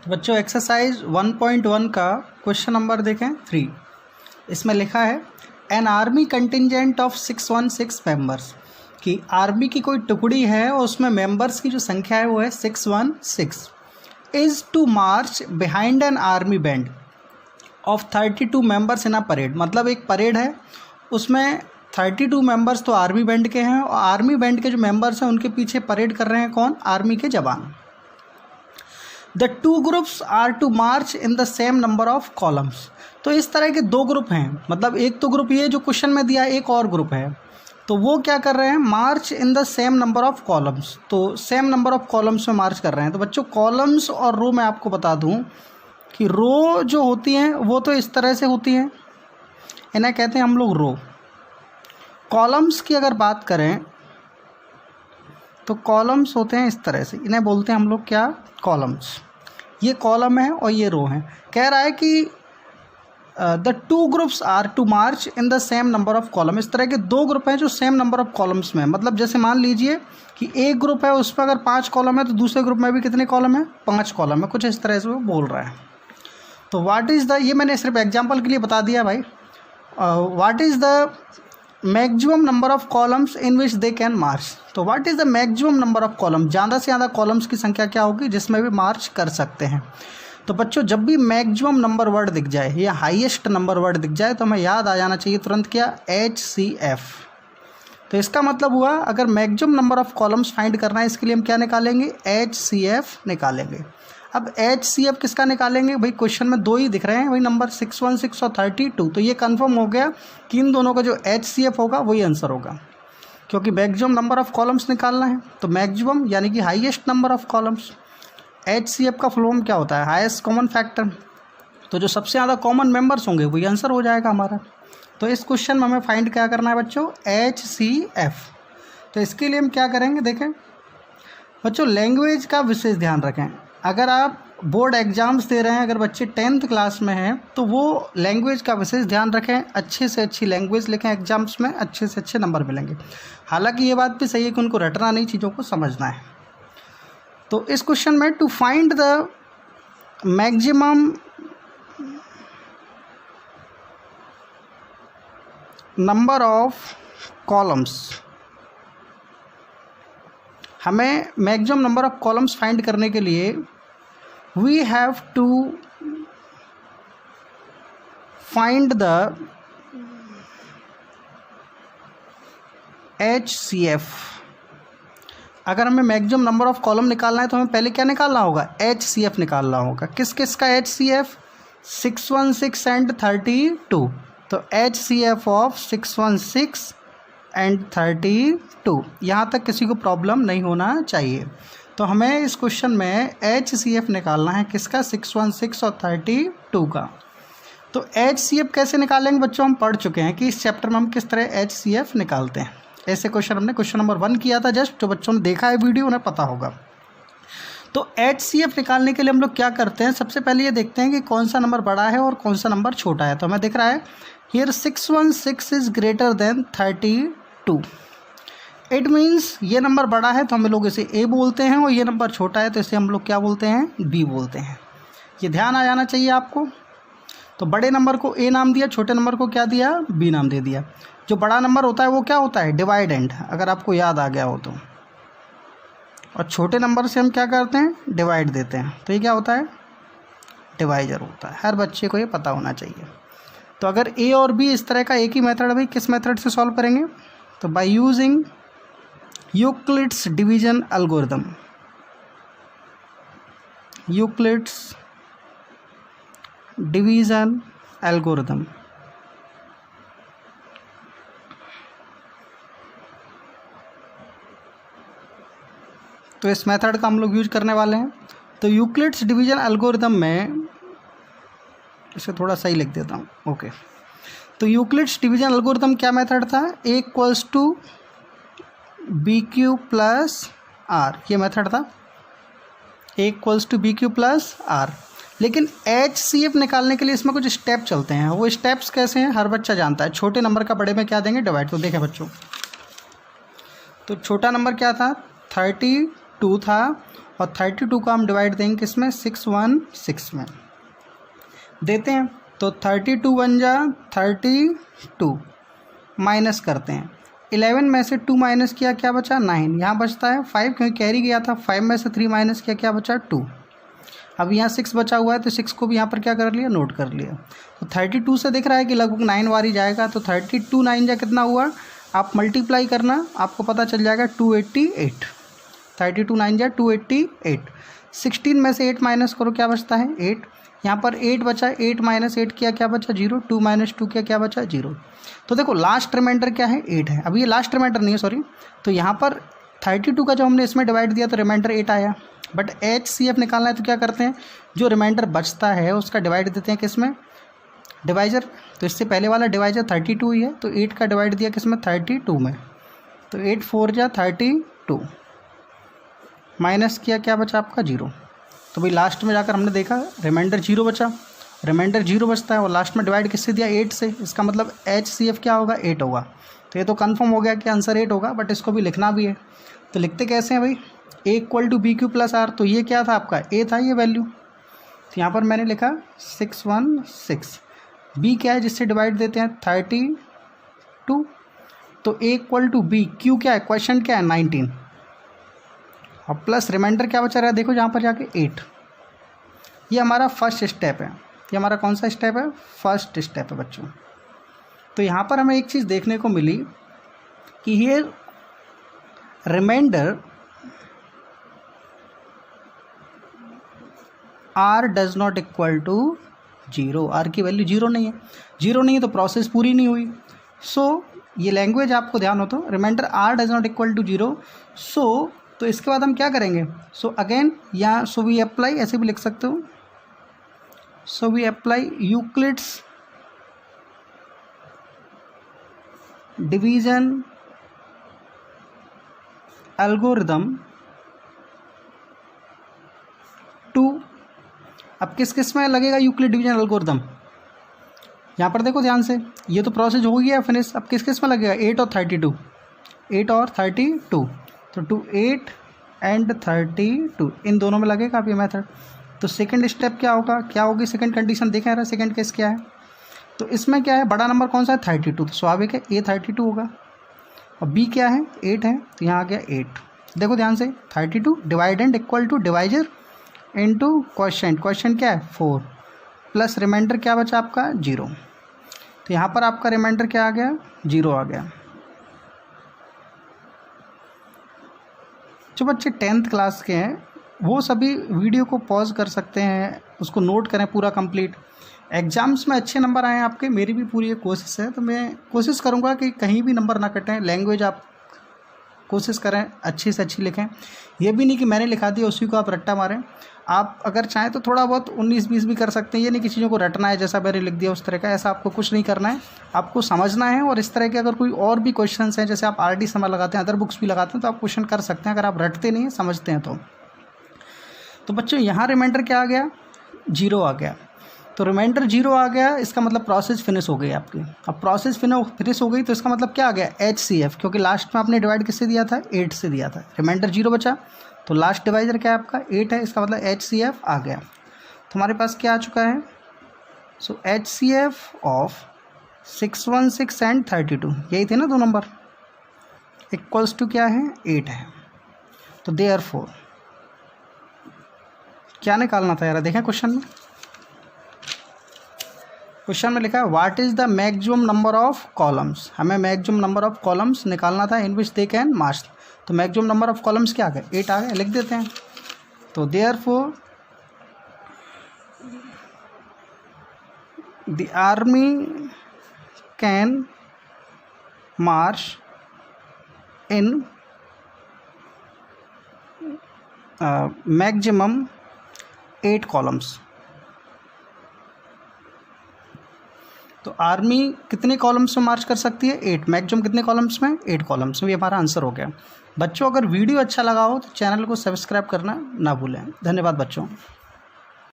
बच्चों एक्सरसाइज 1.1 का question number देखें 3। इसमें लिखा है an army contingent of 616 members, कि आर्मी की कोई टुकड़ी है और उसमें मेंबर्स की जो संख्या है वो है 616, is to march behind an army band of 32 members in a parade. मतलब एक परेड है, उसमें 32 मेंबर्स तो आर्मी बैंड के हैं और आर्मी बैंड के जो मेंबर्स हैं उनके पीछे परेड कर रहे हैं कौन? आर्मी के जवान। The two groups are to march in the same number of columns. तो इस तरह के दो ग्रुप हैं, मतलब एक तो ग्रुप ये जो क्वेश्चन में दिया, एक और ग्रुप है, तो वो क्या कर रहे हैं? March in the same number of columns. तो सेम नंबर ऑफ कॉलम्स में मार्च कर रहे हैं। तो बच्चों कॉलम्स और रो मैं आपको बता दूं कि रो जो होती हैं वो तो इस तरह से होती हैं, इन्हें कहते हैं हम लोग रो। कॉलम्स की अगर बात करें तो कॉलम्स होते हैं इस तरह से, इन्हें बोलते हैं हम लोग क्या? कॉलम्स। ये कॉलम है और ये रो है। कह रहा है कि the two groups are to march in the same number of column. इस तरह के दो ग्रुप हैं जो सेम नंबर ऑफ कॉलम्स में है। मतलब जैसे मान लीजिए कि एक ग्रुप है उस पर अगर 5 कॉलम है तो दूसरे ग्रुप में भी कितने कॉलम है? 5 कॉलम है। कुछ इस तरह से वो बोल रहा है। तो व्हाट इज़ द, ये मैंने सिर्फ एग्जाम्पल के लिए बता दिया भाई, what is the maximum number of columns in which they can march. तो what is the maximum number of column, ज़्यादा से ज़्यादा कॉलम्स की संख्या क्या होगी जिसमें भी मार्च कर सकते हैं। तो बच्चों जब भी मैक्सिमम नंबर वर्ड दिख जाए या हाईएस्ट नंबर वर्ड दिख जाए तो हमें याद आ जाना चाहिए तुरंत क्या? HCF। तो इसका मतलब हुआ अगर maximum number of columns find करना है इसके लिए हम क्या निकालेंगे? HCF निकालेंगे। अब HCF किसका निकालेंगे भाई? क्वेश्चन में दो ही दिख रहे हैं भाई, नंबर 616 और 32। तो ये कंफर्म हो गया कि इन दोनों का जो HCF होगा वही आंसर होगा, क्योंकि मैक्सिमम नंबर ऑफ कॉलम्स निकालना है। तो मैक्सिमम यानी कि highest number of columns. HCF का फुल फॉर्म क्या होता है? Highest common factor. तो जो सबसे ज़्यादा कॉमन मेंबर्स होंगे वही आंसर हो जाएगा हमारा। तो इस क्वेश्चन में हमें फाइंड क्या करना है बच्चों? HCF। तो इसके लिए हम क्या करेंगे देखें बच्चों, लैंग्वेज का विशेष ध्यान रखें। अगर आप बोर्ड एग्ज़ाम्स दे रहे हैं, अगर बच्चे 10th क्लास में हैं तो वो लैंग्वेज का विशेष ध्यान रखें, अच्छे से अच्छी लैंग्वेज लिखें, एग्जाम्स में अच्छे से अच्छे नंबर मिलेंगे। हालांकि ये बात भी सही है कि उनको रटना नहीं, चीज़ों को समझना है। तो इस क्वेश्चन में to find the maximum number of columns, हमें maximum number of columns find करने के लिए we have to find the HCF। अगर हमें मैक्सिमम नंबर ऑफ कॉलम निकालना है तो हमें पहले क्या निकालना होगा? HCF निकालना होगा। किस किस का HCF? 616 एंड 32। तो HCF ऑफ 616 एंड 32, यहाँ तक किसी को प्रॉब्लम नहीं होना चाहिए। तो हमें इस क्वेश्चन में HCF निकालना है किसका? 616 और 32 का। तो HCF कैसे निकालेंगे बच्चों? हम पढ़ चुके हैं कि इस चैप्टर में हम किस तरह HCF निकालते हैं। ऐसे क्वेश्चन हमने क्वेश्चन नंबर 1 किया था जस्ट, जो बच्चों ने देखा है वीडियो उन्हें पता होगा। तो HCF निकालने के लिए हम लोग क्या करते हैं? सबसे पहले ये देखते हैं कि कौन सा नंबर बड़ा है और कौन सा नंबर छोटा है। तो हमें दिख रहा है here 616 is greater than 32। It means ये नंबर बड़ा है तो हम लोग इसे A बोलते हैं, और ये नंबर छोटा है तो इसे हम लोग क्या बोलते हैं? B बोलते हैं। ये ध्यान आ जाना चाहिए आपको। तो बड़े नंबर को A नाम दिया, छोटे नंबर को क्या दिया? B नाम दे दिया। जो बड़ा नंबर होता है वो क्या होता है? डिवाइडेंड, अगर आपको याद आ गया हो तो। और छोटे नंबर से हम क्या करते हैं? डिवाइड देते हैं। तो ये क्या होता है? डिवाइजर होता है। हर बच्चे को ये पता होना चाहिए। तो अगर A और B इस तरह का एक ही मेथड है भाई, किस मेथड से सॉल्व करेंगे? तो by using Euclid's division algorithm. Euclid's division algorithm. तो इस मेथड का हम लोग यूज करने वाले हैं। तो यूक्लिड्स डिवीजन एल्गोरिथम में, इसे थोड़ा सही लिख देता हूँ, ओके। तो यूक्लिड्स डिवीजन एल्गोरिथम क्या मेथड था? A equals to BQ plus R, ये मेथड था। A equals to BQ plus R। लेकिन HCF निकालने के लिए इसमें कुछ स्टेप चलते हैं। वो स्टेप्स कैसे हैं हर बच्चा जानता है। छोटे नंबर का बड़े में क्या देंगे? डिवाइड। तो देखें बच्चों, तो छोटा नंबर क्या था? 32 था और 32 का हम डिवाइड देंगे किसमें 616 में देते हैं। तो 32 बन जा 32, माइनस करते हैं 11 में से 2 माइनस किया क्या बचा 9, यहाँ बचता है 5 क्योंकि कैरी गया था, 5 में से 3 माइनस किया क्या बचा 2। अब यहाँ 6 बचा हुआ है तो 6 को भी यहाँ पर क्या कर लिया नोट कर लिया। तो 32 से दिख रहा है कि लगभग 9 बार ही जाएगा, तो 32 9 जा कितना हुआ, आप मल्टीप्लाई करना आपको पता चल जाएगा 288। 32 9 जा 288। 16 में से 8 माइनस करो क्या बचता है 8, यहाँ पर 8 बचा, 8 माइनस 8 किया क्या बचा 0, 2 माइनस 2 किया क्या बचा 0। तो देखो लास्ट रिमाइंडर क्या है 8 है, अभी ये लास्ट रिमाइंडर नहीं है सॉरी। तो यहाँ पर 32 का जो हमने इसमें डिवाइड दिया तो रिमाइंडर 8 आया, बट HCF निकालना है तो क्या करते हैं जो रिमाइंडर बचता है उसका डिवाइड देते हैं किसमें डिवाइजर। तो इससे पहले वाला डिवाइजर 32 ही है, तो 8 का डिवाइड दिया किसमें 32 में, तो 8 4 जा 32, माइनस किया क्या बचा आपका 0। तो भाई लास्ट में जाकर हमने देखा रिमाइंडर 0 बचा, रिमाइंडर 0 बचता है और लास्ट में डिवाइड किससे दिया 8 से, इसका मतलब HCF क्या होगा 8 होगा। तो ये तो कंफर्म हो गया कि आंसर 8 होगा, बट इसको भी लिखना भी है। तो लिखते कैसे हैं भाई A equal to BQ plus R, तो ये क्या था आपका A था ये वैल्यू, तो यहाँ पर मैंने लिखा 616। B क्या है जिससे डिवाइड देते हैं 32, तो A equal to B, Q क्या है क्वेश्चन क्या है 19, और प्लस रिमाइंडर क्या बचा रहा है देखो जहाँ पर जाके 8। ये हमारा फर्स्ट स्टेप है, ये हमारा कौन सा स्टेप है फर्स्ट स्टेप है बच्चों। तो यहाँ पर हमें एक चीज़ देखने को मिली कि ये reminder R does not equal to 0, R की वैल्यू 0 नहीं है, 0 नहीं है तो प्रोसेस पूरी नहीं हुई। सो ये लैंग्वेज आपको ध्यान हो तो reminder R does not equal to 0। So तो इसके बाद हम क्या करेंगे, सो अगेन यहाँ सो वी अप्लाई, ऐसे भी लिख सकते हो, so we apply Euclid's division algorithm to, अब किस किस में लगेगा यूक्लिड डिवीजन एल्गोरिदम, यहाँ पर देखो ध्यान से, ये तो प्रोसेस हो गया फिनिश, अब किस किस में लगेगा 8 और 32, 8 और 32, तो 2 8 एंड 32 इन दोनों में लगेगा अब ये मेथड। तो सेकंड स्टेप क्या होगा, क्या होगी सेकंड कंडीशन, देखें यार सेकंड केस क्या है। तो इसमें क्या है बड़ा नंबर कौन सा है 32, तो स्वाभाविक है A 32 होगा, और B क्या है 8 है, तो यहाँ आ गया 8। देखो ध्यान से 32 dividend equal to divisor into question, question क्या है 4, प्लस रिमाइंडर क्या बचा आपका 0, तो यहाँ पर आपका रिमाइंडर क्या आ गया 0 आ गया। जो बच्चे 10th क्लास के हैं वो सभी वीडियो को पॉज कर सकते हैं, उसको नोट करें पूरा कंप्लीट। एग्ज़ाम्स में अच्छे नंबर आए आपके, मेरी भी पूरी एक कोशिश है, तो मैं कोशिश करूँगा कि कहीं भी नंबर ना कटें। लैंग्वेज आप कोशिश करें अच्छी से अच्छी लिखें, ये भी नहीं कि मैंने लिखा दिया उसी को आप रट्टा मारें। आप अगर चाहें तो थोड़ा बहुत 19-20 भी कर सकते हैं, ये नहीं कि चीज़ों को रटना है जैसा मैंने लिख दिया उस तरह का, ऐसा आपको कुछ नहीं करना है, आपको समझना है। और इस तरह के अगर कोई और भी क्वेश्चंस हैं, जैसे आप RD समय लगाते हैं, अदर बुक्स भी लगाते हैं, तो आप क्वेश्चन कर सकते हैं अगर आप रटते नहीं हैं समझते हैं तो बच्चों यहाँ रिमाइंडर क्या आ गया 0 आ गया, तो रिमाइंडर 0 आ गया, इसका मतलब प्रोसेस फिनिश हो गई आपकी। अब प्रोसेस फिनिश हो गई तो इसका मतलब क्या आ गया HCF, क्योंकि लास्ट में आपने डिवाइड किससे दिया था 8 से दिया था, रिमाइंडर 0 बचा, तो लास्ट डिवाइजर क्या है आपका 8 है, इसका मतलब HCF आ गया। तो हमारे पास क्या आ चुका है, सो HCF ऑफ 616 एंड 32, यही थे ना दो नंबर, इक्वल्स टू क्या है 8 है। तो देयरफॉर क्या निकालना था यार, देखें क्वेश्चन में लिखा है what is the maximum number of columns, हमें मैक्सिमम नंबर ऑफ कॉलम्स निकालना था इन विच दे कैन मार्च। तो मैक्सिमम नंबर ऑफ कॉलम्स क्या आ गए 8 आ गए, लिख देते हैं। तो therefore the army can March in maximum 8 columns. तो आर्मी कितने कॉलम्स में मार्च कर सकती है 8, मैक्सिमम कितने कॉलम्स में 8 कॉलम्स में, ये हमारा आंसर हो गया। बच्चों अगर वीडियो अच्छा लगा हो तो चैनल को सब्सक्राइब करना ना भूलें। धन्यवाद बच्चों।